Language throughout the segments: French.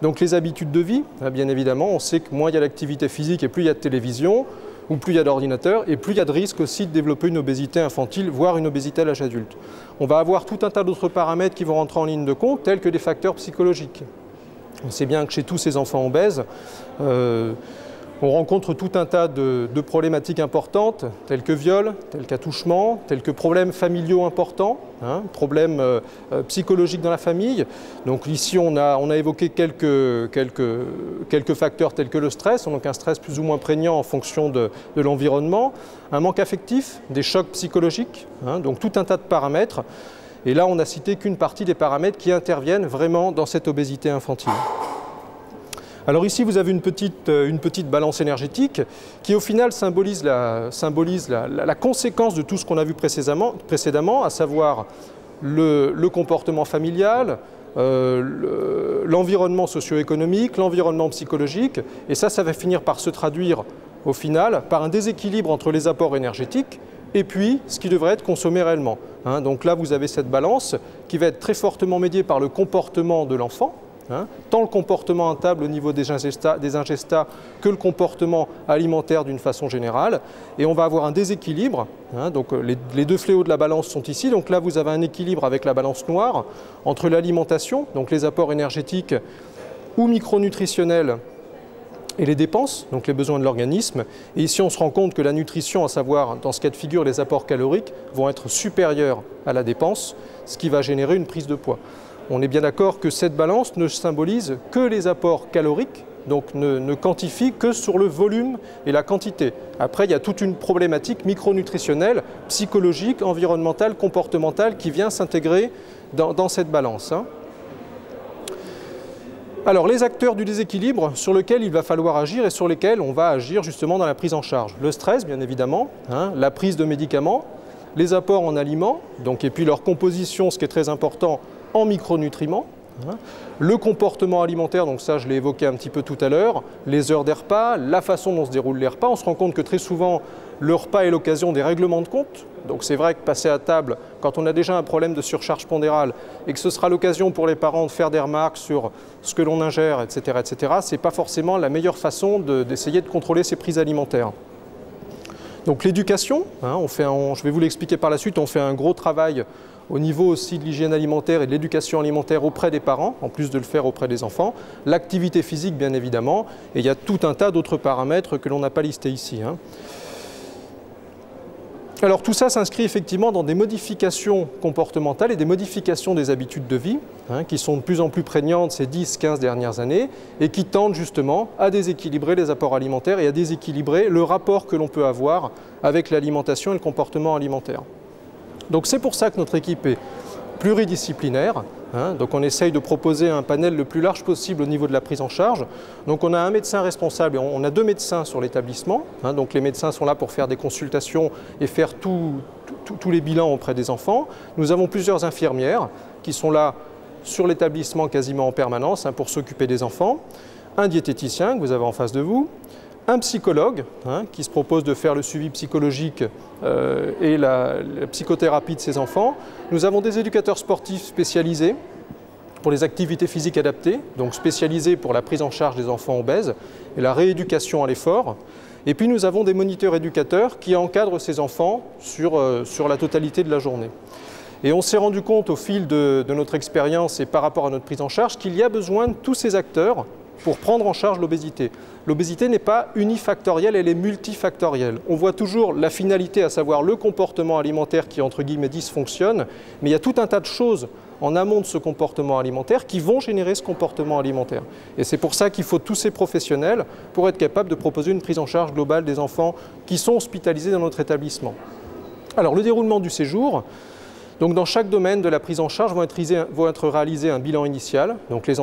Donc les habitudes de vie, bien évidemment, on sait que moins il y a d'activité physique et plus il y a de télévision, ou plus il y a d'ordinateur, et plus il y a de risque aussi de développer une obésité infantile, voire une obésité à l'âge adulte. On va avoir tout un tas d'autres paramètres qui vont rentrer en ligne de compte, tels que des facteurs psychologiques. On sait bien que chez tous ces enfants obèses, on rencontre tout un tas de problématiques importantes, telles que viol, telles qu'attouchement, tels que problèmes familiaux importants, problèmes psychologiques dans la famille. Donc ici, on a évoqué quelques facteurs tels que le stress, donc un stress plus ou moins prégnant en fonction de l'environnement, un manque affectif, des chocs psychologiques, donc tout un tas de paramètres. Et là, on n'a cité qu'une partie des paramètres qui interviennent vraiment dans cette obésité infantile. Alors ici, vous avez une petite balance énergétique qui, au final, symbolise la conséquence de tout ce qu'on a vu précédemment, à savoir le comportement familial, l'environnement socio-économique, l'environnement psychologique. Et ça va finir par se traduire, au final, par un déséquilibre entre les apports énergétiques et puis ce qui devrait être consommé réellement. Donc là, vous avez cette balance qui va être très fortement médiée par le comportement de l'enfant, tant le comportement à table au niveau des ingestats que le comportement alimentaire d'une façon générale. Et on va avoir un déséquilibre. Donc les deux fléaux de la balance sont ici. Donc là, vous avez un équilibre avec la balance noire entre l'alimentation, donc les apports énergétiques ou micronutritionnels, et les dépenses, donc les besoins de l'organisme. Et ici, on se rend compte que la nutrition, à savoir, dans ce cas de figure, les apports caloriques, vont être supérieurs à la dépense, ce qui va générer une prise de poids. On est bien d'accord que cette balance ne symbolise que les apports caloriques, donc ne quantifie que sur le volume et la quantité. Après, il y a toute une problématique micronutritionnelle, psychologique, environnementale, comportementale qui vient s'intégrer dans cette balance. Alors, les acteurs du déséquilibre sur lesquels il va falloir agir et sur lesquels on va agir justement dans la prise en charge. Le stress, bien évidemment, la prise de médicaments, les apports en aliments, et puis leur composition, ce qui est très important, en micronutriments, le comportement alimentaire, donc ça je l'ai évoqué un petit peu tout à l'heure, les heures des repas, la façon dont se déroulent les repas. On se rend compte que très souvent, le repas est l'occasion des règlements de compte. Donc c'est vrai que passer à table, quand on a déjà un problème de surcharge pondérale et que ce sera l'occasion pour les parents de faire des remarques sur ce que l'on ingère, etc., ce n'est pas forcément la meilleure façon d'essayer de contrôler ces prises alimentaires. Donc l'éducation, je vais vous l'expliquer par la suite, on fait un gros travail au niveau aussi de l'hygiène alimentaire et de l'éducation alimentaire auprès des parents, en plus de le faire auprès des enfants. L'activité physique, bien évidemment, et il y a tout un tas d'autres paramètres que l'on n'a pas listés ici. Alors tout ça s'inscrit effectivement dans des modifications comportementales et des modifications des habitudes de vie qui sont de plus en plus prégnantes ces 10-15 dernières années et qui tendent justement à déséquilibrer les apports alimentaires et à déséquilibrer le rapport que l'on peut avoir avec l'alimentation et le comportement alimentaire. Donc c'est pour ça que notre équipe est pluridisciplinaire. Donc on essaye de proposer un panel le plus large possible au niveau de la prise en charge. Donc on a un médecin responsable et on a 2 médecins sur l'établissement. Donc les médecins sont là pour faire des consultations et faire tous les bilans auprès des enfants. Nous avons plusieurs infirmières qui sont là sur l'établissement quasiment en permanence pour s'occuper des enfants. Un diététicien que vous avez en face de vous. Un psychologue qui se propose de faire le suivi psychologique et la psychothérapie de ces enfants. Nous avons des éducateurs sportifs spécialisés pour les activités physiques adaptées, donc spécialisés pour la prise en charge des enfants obèses et la rééducation à l'effort. Et puis nous avons des moniteurs éducateurs qui encadrent ces enfants sur la totalité de la journée. Et on s'est rendu compte au fil de notre expérience et par rapport à notre prise en charge qu'il y a besoin de tous ces acteurs pour prendre en charge l'obésité. L'obésité n'est pas unifactorielle, elle est multifactorielle. On voit toujours la finalité, à savoir le comportement alimentaire qui, entre guillemets, dysfonctionne, mais il y a tout un tas de choses en amont de ce comportement alimentaire qui vont générer ce comportement alimentaire. Et c'est pour ça qu'il faut tous ces professionnels pour être capables de proposer une prise en charge globale des enfants qui sont hospitalisés dans notre établissement. Alors, le déroulement du séjour. Donc dans chaque domaine de la prise en charge vont être réalisés un bilan initial, donc les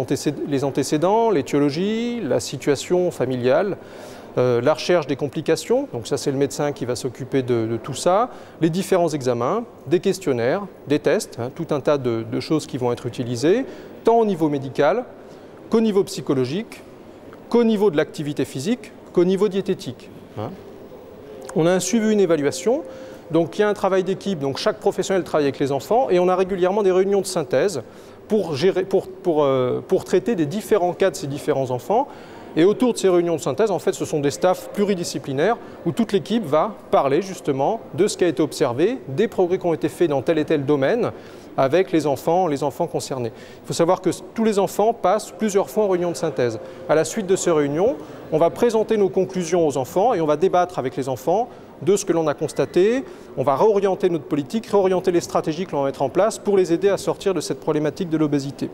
antécédents, l'étiologie, la situation familiale, la recherche des complications, donc ça c'est le médecin qui va s'occuper de tout ça, les différents examens, des questionnaires, des tests, tout un tas de choses qui vont être utilisées, tant au niveau médical qu'au niveau psychologique, qu'au niveau de l'activité physique, qu'au niveau diététique. On a un suivi, une évaluation. Donc il y a un travail d'équipe, donc chaque professionnel travaille avec les enfants et on a régulièrement des réunions de synthèse pour traiter des différents cas de ces différents enfants. Et autour de ces réunions de synthèse, en fait, ce sont des staffs pluridisciplinaires où toute l'équipe va parler justement de ce qui a été observé, des progrès qui ont été faits dans tel et tel domaine avec les enfants concernés. Il faut savoir que tous les enfants passent plusieurs fois en réunion de synthèse. À la suite de ces réunions, on va présenter nos conclusions aux enfants et on va débattre avec les enfants de ce que l'on a constaté. On va réorienter notre politique, réorienter les stratégies que l'on va mettre en place pour les aider à sortir de cette problématique de l'obésité.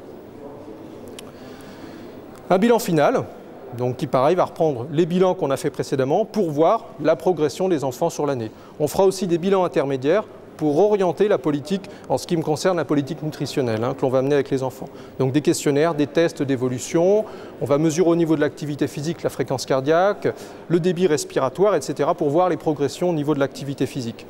Un bilan final, donc qui pareil va reprendre les bilans qu'on a fait précédemment pour voir la progression des enfants sur l'année. On fera aussi des bilans intermédiaires pour orienter la politique, en ce qui me concerne la politique nutritionnelle, que l'on va mener avec les enfants. Donc des questionnaires, des tests d'évolution, on va mesurer au niveau de l'activité physique la fréquence cardiaque, le débit respiratoire, etc. pour voir les progressions au niveau de l'activité physique.